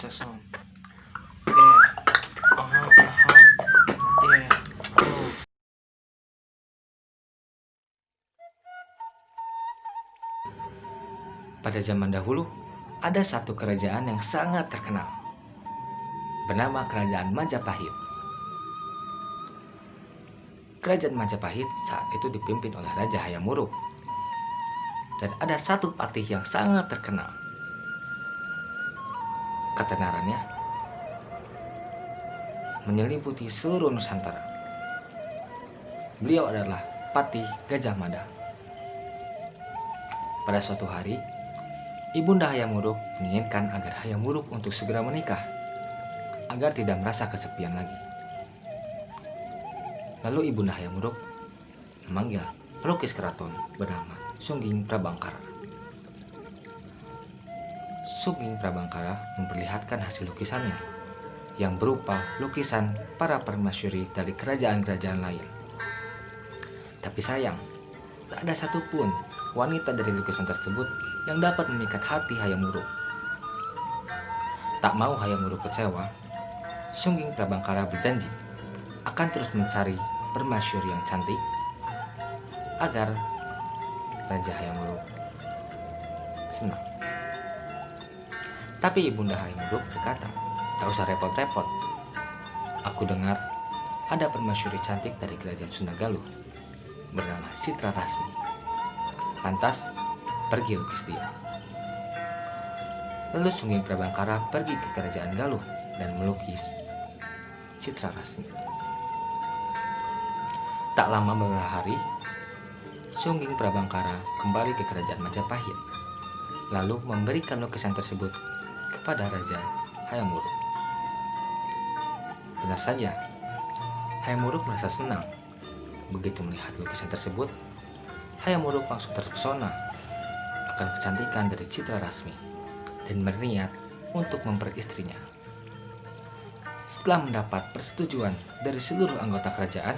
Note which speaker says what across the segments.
Speaker 1: Sesong. Yeah. Yeah. Oh. Pada zaman dahulu, ada satu kerajaan yang sangat terkenal, bernama Kerajaan Majapahit. Kerajaan Majapahit saat itu dipimpin oleh Raja Hayam Wuruk. Dan ada satu patih yang sangat terkenal. Ketenarannya menyelimuti seluruh Nusantara. Beliau adalah Patih Gajah Mada. Pada suatu hari, Ibunda Hayam Wuruk menginginkan agar Hayam Wuruk untuk segera menikah, agar tidak merasa kesepian lagi. Lalu Ibunda Hayam Wuruk memanggil pelukis keraton bernama Sungging Prabangkara. Sungging Prabangkara memperlihatkan hasil lukisannya yang berupa lukisan para permasyuri dari kerajaan-kerajaan lain. Tapi sayang, tak ada satupun wanita dari lukisan tersebut yang dapat memikat hati Hayam Wuruk. Tak mau Hayam Wuruk kecewa, Sungging Prabangkara berjanji akan terus mencari permasyuri yang cantik agar Raja Hayam Wuruk senang. Tapi Ibunda Hayam Wuruk berkata, "Tak usah repot-repot. Aku dengar ada permasyuri cantik dari kerajaan Sunda Galuh bernama Citra Rasmi. Lantas pergi lukis dia." Lalu Sungging Prabangkara pergi ke kerajaan Galuh dan melukis Citra Rasmi. Tak lama beberapa hari, Sungging Prabangkara kembali ke kerajaan Majapahit, lalu memberikan lukisan tersebut kepada Raja Hayam Wuruk. Benar saja, Hayam Wuruk merasa senang. Begitu melihat lukisan tersebut, Hayam Wuruk langsung terpesona akan kecantikan dari Citra Rasmi dan berniat untuk memperistrinya. Setelah mendapat persetujuan dari seluruh anggota kerajaan,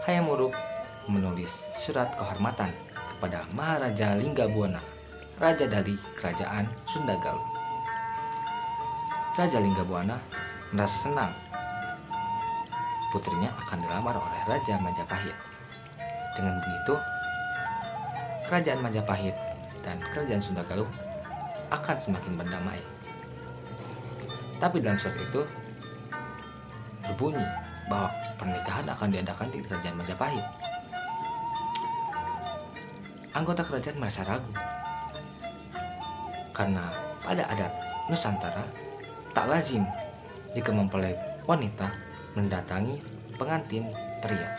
Speaker 1: Hayam Wuruk menulis surat kehormatan kepada Maharaja Linggabuana, Raja dari Kerajaan Sunda Galuh. Raja Linggabuana merasa senang putrinya akan dilamar oleh Raja Majapahit. Dengan begitu, Kerajaan Majapahit dan Kerajaan Sunda Galuh akan semakin berdamai. Tapi dalam surat itu berbunyi bahwa pernikahan akan diadakan di Kerajaan Majapahit. Anggota kerajaan merasa ragu, karena pada adat Nusantara tak lazim jika mempelai wanita mendatangi pengantin pria.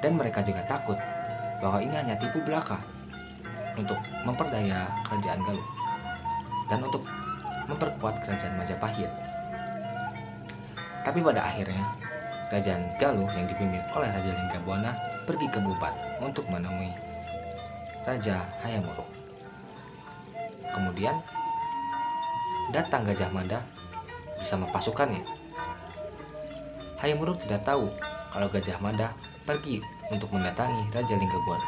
Speaker 1: Dan mereka juga takut bahwa ini hanya tipu belaka untuk memperdaya kerajaan Galuh dan untuk memperkuat kerajaan Majapahit. Tapi pada akhirnya, kerajaan Galuh yang dipimpin oleh Raja Linggabuana pergi ke Bubat untuk menemui Raja Hayam Wuruk. Kemudian datang Gajah Mada bersama pasukannya. Hayam Wuruk tidak tahu kalau Gajah Mada pergi untuk mendatangi Raja Linggabuana.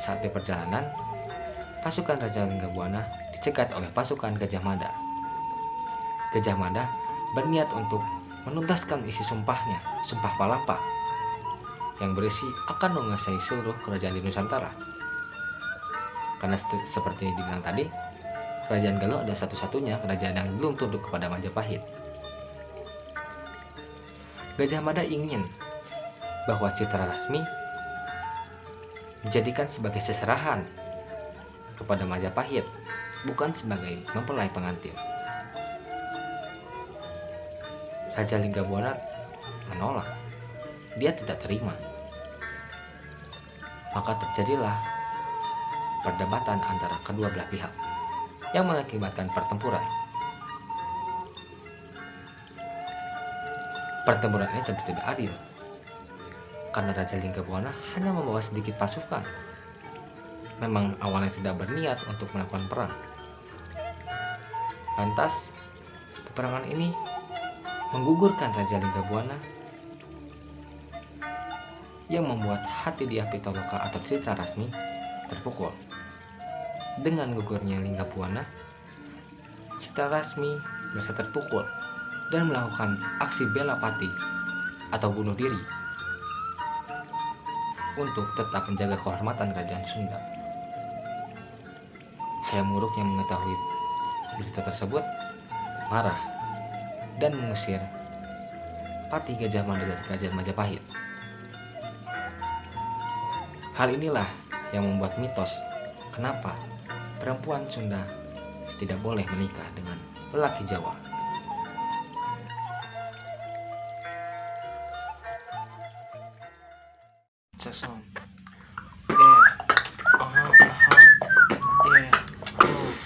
Speaker 1: Saat di perjalanan, pasukan Raja Linggabuana dicegat oleh pasukan Gajah Mada. Gajah Mada berniat untuk menuntaskan isi sumpahnya, Sumpah Palapa, yang berisi akan menguasai seluruh kerajaan di Nusantara. Karena seperti dibilang tadi, kerajaan Galuh adalah satu-satunya kerajaan yang belum tunduk kepada Majapahit. Gajah Mada ingin bahwa Citra Rasmi dijadikan sebagai seserahan kepada Majapahit, bukan sebagai mempelai pengantin. Raja Linggabuana menolak. Dia tidak terima. Maka terjadilah perdebatan antara kedua belah pihak yang mengakibatkan pertempuran. Pertempuran ini tentu tidak adil, karena Raja Linggabuana hanya membawa sedikit pasukan. Memang awalnya tidak berniat untuk melakukan perang. Lantas, peperangan ini menggugurkan Raja Linggabuana yang membuat hati Dyah Pitaloka atau Citra Rasmi terpukul. Dengan gugurnya Linggabuana, secara rasmi merasa terpukul dan melakukan aksi bela pati atau bunuh diri untuk tetap menjaga kehormatan kerajaan Sunda. Hayam Wuruk yang mengetahui berita tersebut marah dan mengusir Pati Gajah Mada dari kerajaan Majapahit. Hal inilah yang membuat mitos kenapa perempuan Sunda tidak boleh menikah dengan lelaki Jawa. Sosok